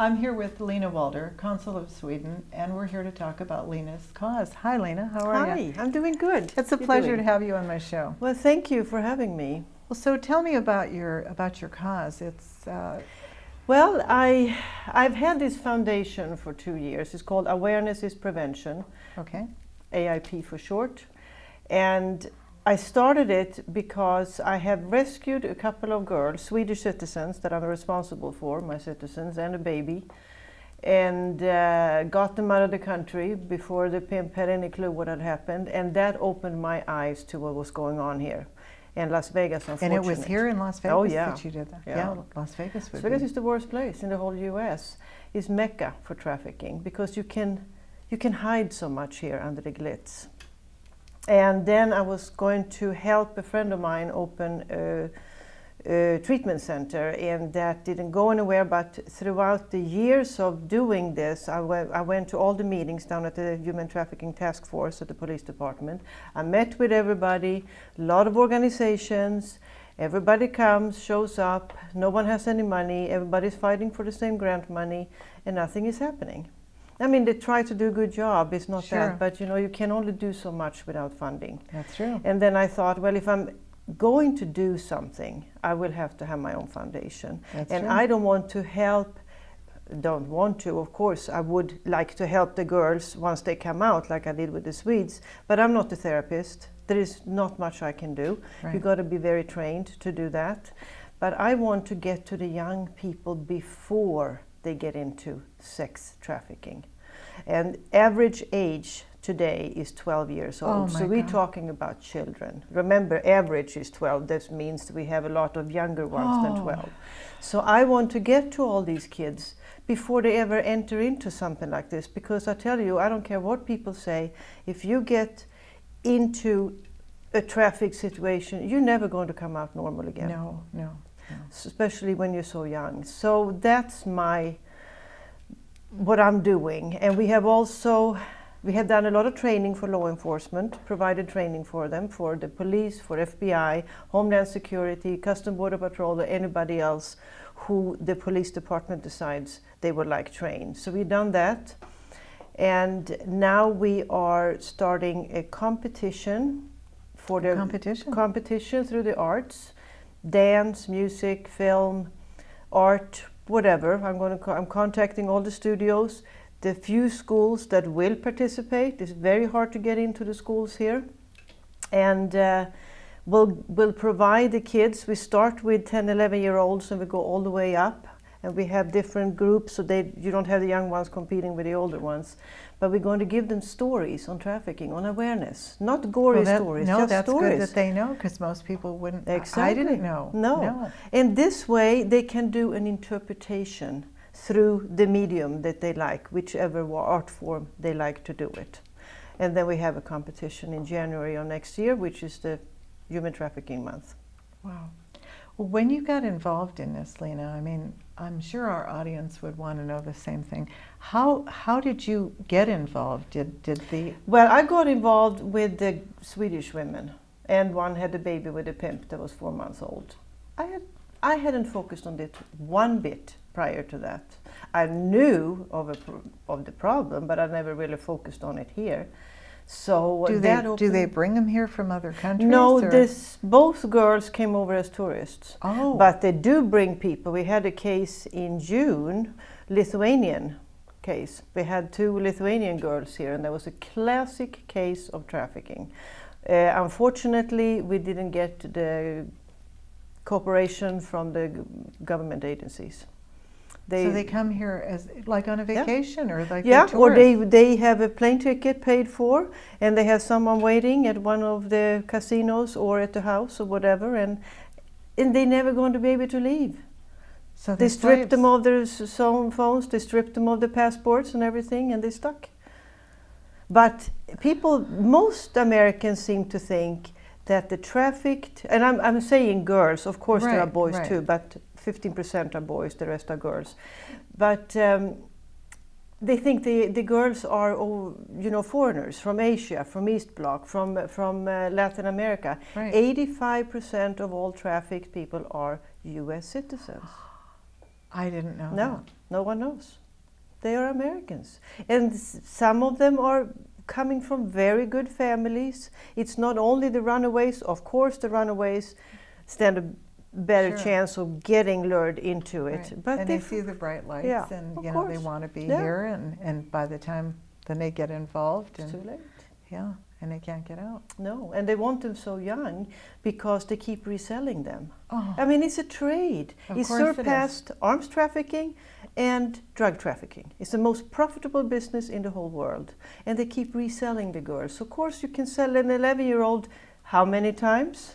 I'm here with Lena Walther, Consul of Sweden, and we're here to talk about Lena's cause. Hi, Lena. How are you? Hi, I'm doing good. It's a pleasure to have you on my show. Well, thank you for having me. Well, so tell me about your cause. Well, I've had this foundation for 2 years. It's called Awareness is Prevention. Okay. AIP for short. And I started it because I have rescued a couple of girls, Swedish citizens that I'm responsible for, my citizens, and a baby, and got them out of the country before the pimp had any clue what had happened. And that opened my eyes to what was going on here in Las Vegas, unfortunately. And it was here in Las Vegas that you did that? Yeah. Las Vegas would Las Vegas is the worst place in the whole US. It's Mecca for trafficking because you can hide so much here under the glitz. And then I was going to help a friend of mine open a treatment center, and that didn't go anywhere. But throughout the years of doing this, I went to all the meetings down at the Human Trafficking Task Force at the police department. I met with everybody, a lot of organizations. Everybody comes, shows up, no one has any money, everybody's fighting for the same grant money, and nothing is happening. I mean, they try to do a good job, it's not Sure. that, but you can only do so much without funding. That's true. And then I thought, well, if I'm going to do something, I will have to have my own foundation. That's and true. I don't want to, of course, I would like to help the girls once they come out, like I did with the Swedes, but I'm not a therapist. There is not much I can do. Right. You've got to be very trained to do that. But I want to get to the young people before they get into sex trafficking. And average age today is 12 years old. Oh my so we're God. talking about children. Remember, average is 12. That means we have a lot of younger ones than 12. So I want to get to all these kids before they ever enter into something like this. Because I tell you, I don't care what people say, if you get into a traffic situation, you're never going to come out normal again. No. Especially when you're so young. So that's what I'm doing. And we have done a lot of training for law enforcement, provided training for them, for the police, for FBI, Homeland Security, Custom Border Patrol, or anybody else who the police department decides they would like trained. So we've done that. And now we are starting a competition for the competition through the arts, dance, music, film, art, whatever. I'm contacting all the studios, the few schools that will participate. It's very hard to get into the schools here, and we'll provide the kids. We start with 10, 11-year-olds and we go all the way up, and we have different groups so you don't have the young ones competing with the older ones. But we're going to give them stories on trafficking, on awareness, not gory stories, no, just that's stories. good that they know, because most people wouldn't. Exactly. I didn't know. No. And this way they can do an interpretation through the medium that they like, whichever art form they like to do it. And then we have a competition in January of next year, which is the Human Trafficking Month. Wow. Well, when you got involved in this, Lena, I mean, I'm sure our audience would want to know the same thing. How did you get involved? Well, I got involved with the Swedish women, and one had a baby with a pimp that was 4 months old. I hadn't focused on it one bit prior to that. I knew of the problem, but I never really focused on it here. So do they bring them here from other countries? No, both girls came over as tourists. Oh. But they do bring people. We had a case in June, Lithuanian case. We had 2 Lithuanian girls here, and there was a classic case of trafficking. Unfortunately, we didn't get the cooperation from the government agencies. So they come here as like on a vacation, or like or they have a plane ticket paid for, and they have someone waiting at one of the casinos or at the house or whatever, and they never going to be able to leave. So they stripped them of their cell phones, they stripped them of their passports and everything, and they stuck. But most Americans seem to think that the trafficked, and I'm saying girls, of course there are boys too, but 15% are boys, the rest are girls. But they think the girls are foreigners from Asia, from East Bloc, from Latin America. 85% of all trafficked people are US citizens. I didn't know No, that. no one knows. They are Americans. And some of them are coming from very good families. It's not only the runaways. Of course, the runaways stand a better Sure. chance of getting lured into it. Right. But and they see the bright lights, yeah, and of you know they course. want to be Yeah. here, and by the time then they get involved, it's and too late. yeah, and they can't get out. No, and they want them so young because they keep reselling them. Oh, I mean, it's a trade. Of It's course it is. surpassed arms trafficking and drug trafficking. It's the most profitable business in the whole world. And they keep reselling the girls. Of course, you can sell an 11-year-old how many times?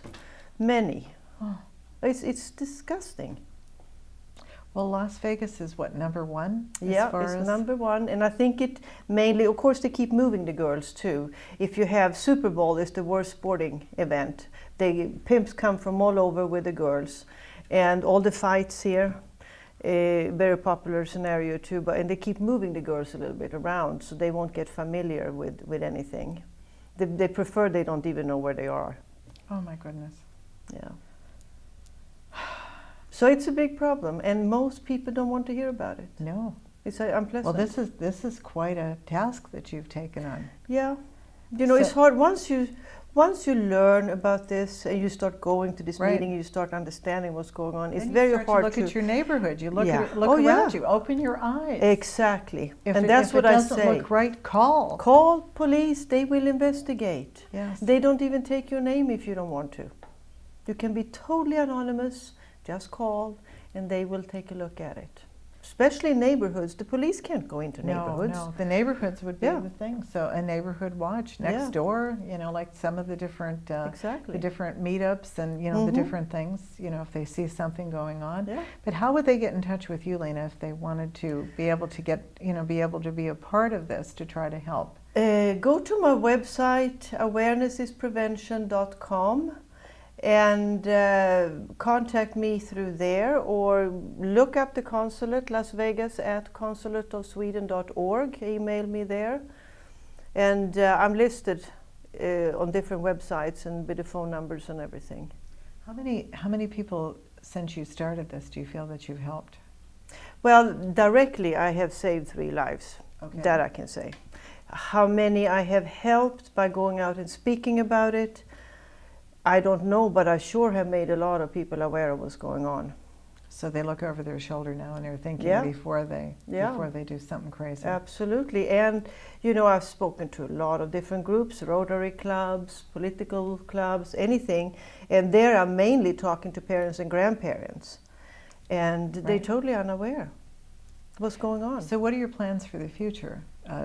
Many. Oh. It's disgusting. Well, Las Vegas is what, #1? Yeah, it's number one. And I think it mainly, of course, they keep moving the girls too. If you have Super Bowl, it's the worst sporting event. The pimps come from all over with the girls. And all the fights here, very popular scenario too. And they keep moving the girls a little bit around so they won't get familiar with anything. They prefer they don't even know where they are. Oh my goodness. Yeah. So it's a big problem, and most people don't want to hear about it. No. It's unpleasant. Well, this is quite a task that you've taken on. Yeah, you know, So- it's hard once you learn about this and you start going to this Right. meeting, you start understanding what's going on. It's Then very you start hard to look at your neighborhood. You look Yeah. at it, look Oh, around yeah. you, open your eyes. Exactly, If and it, that's if what it I doesn't say. look right, call. Call police; they will investigate. Yes. They don't even take your name if you don't want to. You can be totally anonymous. Just call, and they will take a look at it. Especially in neighborhoods, the police can't go into neighborhoods. No, the neighborhoods would be Yeah. the thing. So a neighborhood watch next Yeah. door, you know, like some of the different Exactly. the different meetups and you know the Mhm. different things. You know, if they see something going on. Yeah. But how would they get in touch with you, Lena, if they wanted to be able to get be able to be a part of this to try to help? Go to my website, awarenessisprevention.com, and contact me through there, or look up the consulate, Las Vegas, at consulateofsweden.org. Email me there. And I'm listed on different websites and with the phone numbers and everything. How many people since you started this do you feel that you've helped? Well, directly I have saved 3 lives. Okay. That I can say. How many I have helped by going out and speaking about it, I don't know, but I sure have made a lot of people aware of what's going on. So they look over their shoulder now and they're thinking Yeah. before they Yeah. do something crazy. Absolutely. And, you know, I've spoken to a lot of different groups, Rotary clubs, political clubs, anything. And there I'm mainly talking to parents and grandparents. And they're Right. totally unaware what's going on. So what are your plans for the future?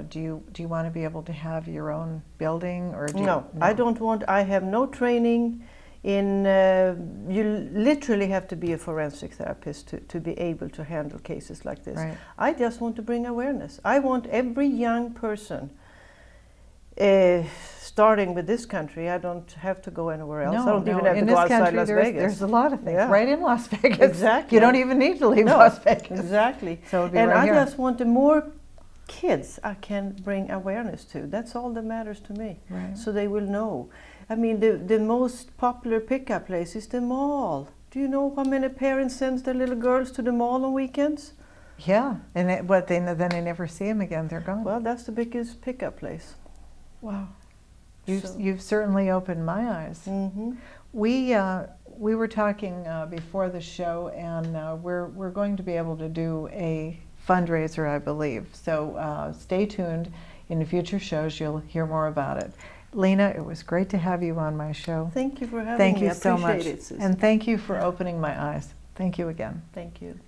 Do you want to be able to have your own building, or do No, I don't want, I have no training in, you literally have to be a forensic therapist to be able to handle cases like this. Right. I just want to bring awareness. I want every young person, starting with this country, I don't have to go anywhere else. I don't even have to in go this outside country Las there's, Vegas. there's a lot of things Yeah. right in Las Vegas. Exactly. You don't even need to leave No, Las Vegas. Exactly. So it'd be And right I here. just want the more kids I can bring awareness to. That's all that matters to me. Right. So they will know. I mean, the most popular pickup place is the mall. Do you know how many parents send their little girls to the mall on weekends? Yeah, and then they never see them again. They're gone. Well, that's the biggest pickup place. Wow. So- You've certainly opened my eyes. Mm-hmm. We were talking before the show, and we're going to be able to do a fundraiser, I believe. So stay tuned. In future shows, you'll hear more about it. Lena, it was great to have you on my show. Thank you for having Thank me. you I so much, appreciate it, sis. and thank you for opening my eyes. Thank you again. Thank you.